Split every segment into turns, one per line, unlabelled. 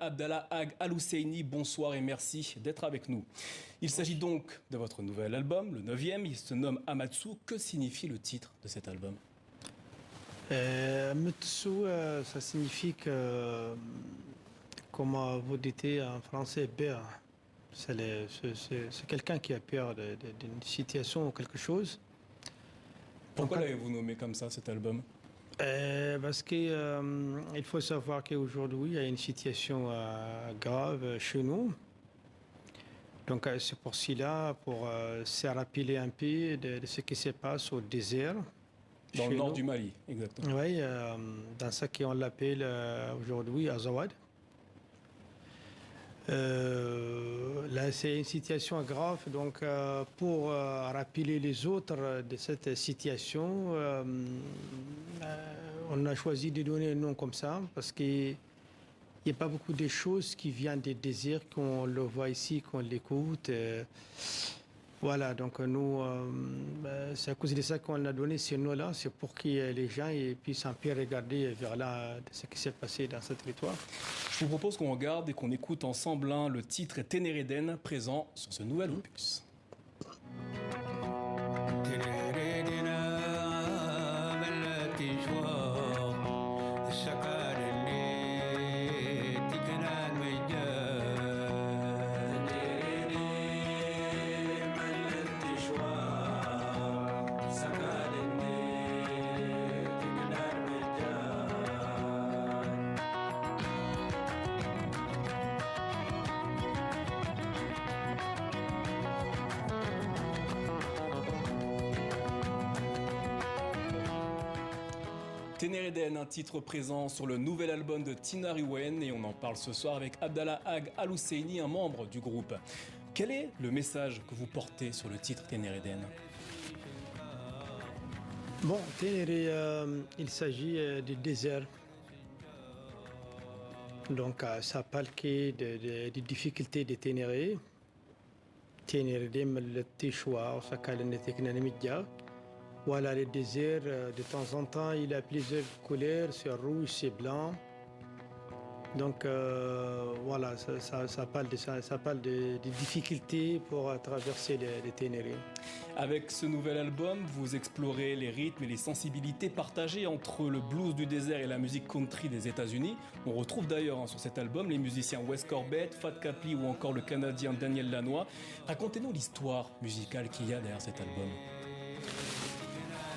Abdallah Ag Al-Husseini, bonsoir et merci d'être avec nous. Il s'agit donc de votre nouvel album, le 9e, il se nomme Amatsu. Que signifie le titre de cet album?
Amatsu, ça signifie que, comme vous dites en français, peur. C'est quelqu'un qui a peur d'une situation ou quelque chose.
Pourquoi l'avez-vous nommé comme ça, cet album?
Parce qu'il faut savoir qu'aujourd'hui, il y a une situation grave chez nous. Donc, c'est pour cela, pour se rappeler un peu de ce qui se passe au désert.
Dans le
Chez
nord
nous.
du Mali, exactement.
Oui, dans ce qu'on l'appelle aujourd'hui Azawad. Là, c'est une situation grave. Donc, pour rappeler les autres de cette situation, on a choisi de donner un nom comme ça parce qu'il n'y a pas beaucoup de choses qui viennent des désirs, qu'on le voit ici, qu'on l'écoute. Voilà, donc nous, c'est à cause de ça qu'on a donné ce nom-là, c'est pour que les gens puissent un peu regarder vers là de ce qui s'est passé dans ce territoire.
Je vous propose qu'on regarde et qu'on écoute ensemble le titre est Ténéréden, présent sur ce nouvel opus. Ténéréden, un titre présent sur le nouvel album de Tinariwen, et on en parle ce soir avec Abdallah Ag Al-Husseini, un membre du groupe. Quel est le message que vous portez sur le titre Ténéréden?
Bon, Ténéré, il s'agit du désert. Donc, ça parle des difficultés de Ténéré. Ténéré, le Téchoua, ça calme les techniques. Voilà, le désert, de temps en temps, il a plusieurs couleurs, c'est rouge, c'est blanc. Donc voilà, ça parle de ça, ça parle des difficultés pour traverser les Ténéré.
Avec ce nouvel album, vous explorez les rythmes et les sensibilités partagées entre le blues du désert et la musique country des États-Unis. On retrouve d'ailleurs sur cet album les musiciens Wes Corbett, Fat Capli ou encore le Canadien Daniel Lanois. Racontez-nous l'histoire musicale qu'il y a derrière cet album.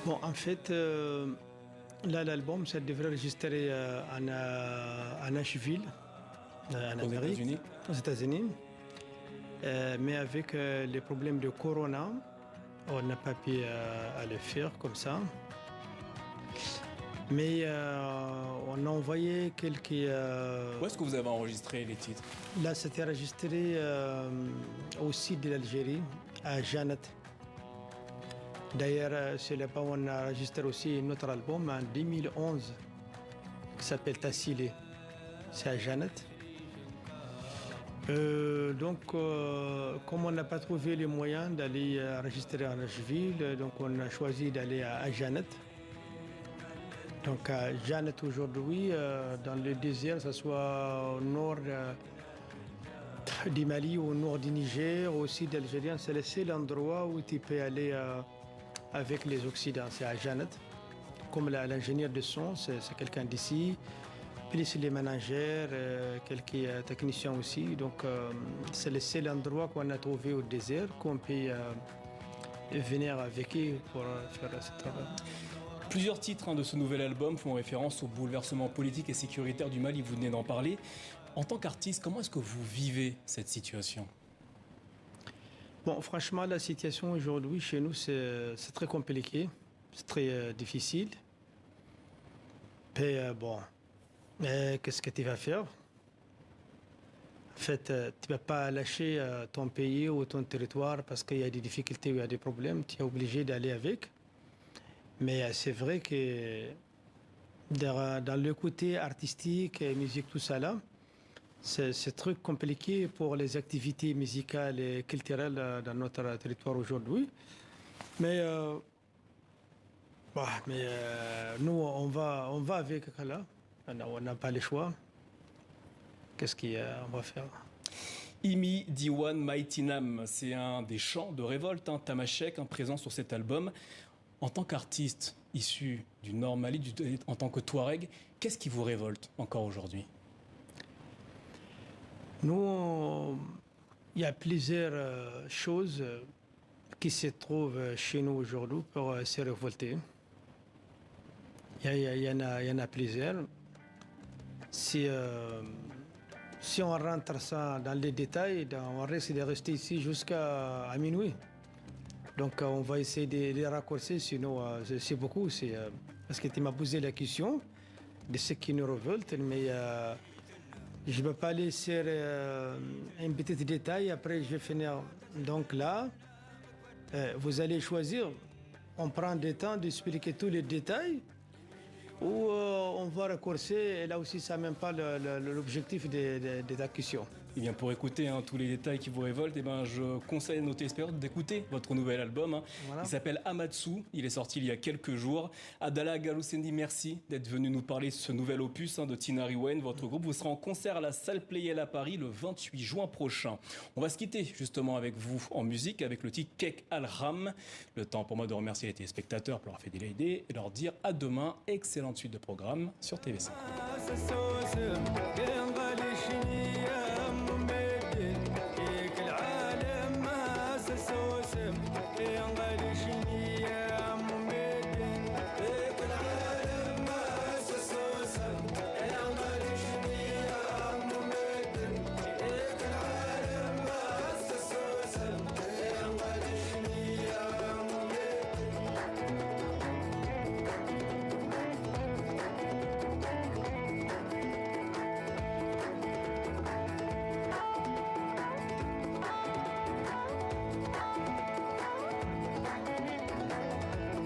Bon, en fait, là, l'album, ça devrait enregistrer à Nashville, en
Aux
Amérique,
États-Unis.
aux États-Unis. Mais avec les problèmes de Corona, on n'a pas pu le faire comme ça. Mais on a envoyé quelques...
Où est-ce que vous avez enregistré les titres?
Là, c'était enregistré au sud de l'Algérie, à Janet. D'ailleurs, c'est là-bas où on a enregistré aussi notre album en 2011, qui s'appelle Tassili. C'est à Janet. Donc, comme on n'a pas trouvé les moyens d'aller enregistrer en Nashville, donc on a choisi d'aller à Janet. Donc, à Janet aujourd'hui, dans le désert, que ce soit au nord du Mali ou au nord du Niger, aussi d'Algérie, c'est le seul endroit où tu peux aller avec les Occidents, c'est à Janet. Comme l'ingénieur de son, c'est quelqu'un d'ici. Plus les managers, quelques techniciens aussi. Donc, c'est le seul endroit qu'on a trouvé au désert qu'on peut venir avec eux pour faire ce travail.
Plusieurs titres de ce nouvel album font référence au bouleversement politique et sécuritaire du Mali, vous venez d'en parler. En tant qu'artiste, comment est-ce que vous vivez cette situation?
Bon, franchement, la situation aujourd'hui chez nous, c'est très compliqué, c'est très difficile. Et bon, qu'est-ce que tu vas faire? En fait, tu ne vas pas lâcher ton pays ou ton territoire parce qu'il y a des difficultés ou il y a des problèmes, tu es obligé d'aller avec. Mais c'est vrai que dans le côté artistique, musique, tout ça là, c'est très compliqué pour les activités musicales et culturelles dans notre territoire aujourd'hui. Mais, nous, on va avec là. On n'a pas le choix. qu'est-ce qu'on va faire.
Imi Diwan Maitinam, c'est un des chants de révolte tamashek présent sur cet album. En tant qu'artiste issu du Nord Mali, en tant que Touareg, qu'est-ce qui vous révolte encore aujourd'hui?
Nous, il y a plusieurs choses qui se trouvent chez nous aujourd'hui pour se révolter. Il y en a plusieurs. Si on rentre ça dans les détails, on risque de rester ici jusqu'à minuit. Donc on va essayer de les raccourcir, sinon c'est beaucoup. Parce que tu m'as posé la question de ce qui nous révolte, mais je ne peux pas laisser un petit détail, après je vais finir. Donc là, vous allez choisir, on prend du temps d'expliquer tous les détails, ou on va raccourcir, et là aussi ça n'a même pas l'objectif de la question.
Eh bien, pour écouter tous les détails qui vous révoltent, je conseille à nos téléspectateurs d'écouter votre nouvel album. Voilà. Il s'appelle Amatsu, il est sorti il y a quelques jours. Adala Galousendi, merci d'être venu nous parler de ce nouvel opus de Tinari Wen. Votre groupe vous sera en concert à la salle Playel à Paris le 28 juin prochain. On va se quitter justement avec vous en musique, avec le titre Kek Al-Ram. Le temps pour moi de remercier les téléspectateurs pour leur fidélité et leur dire à demain. Excellente suite de programme sur TV5.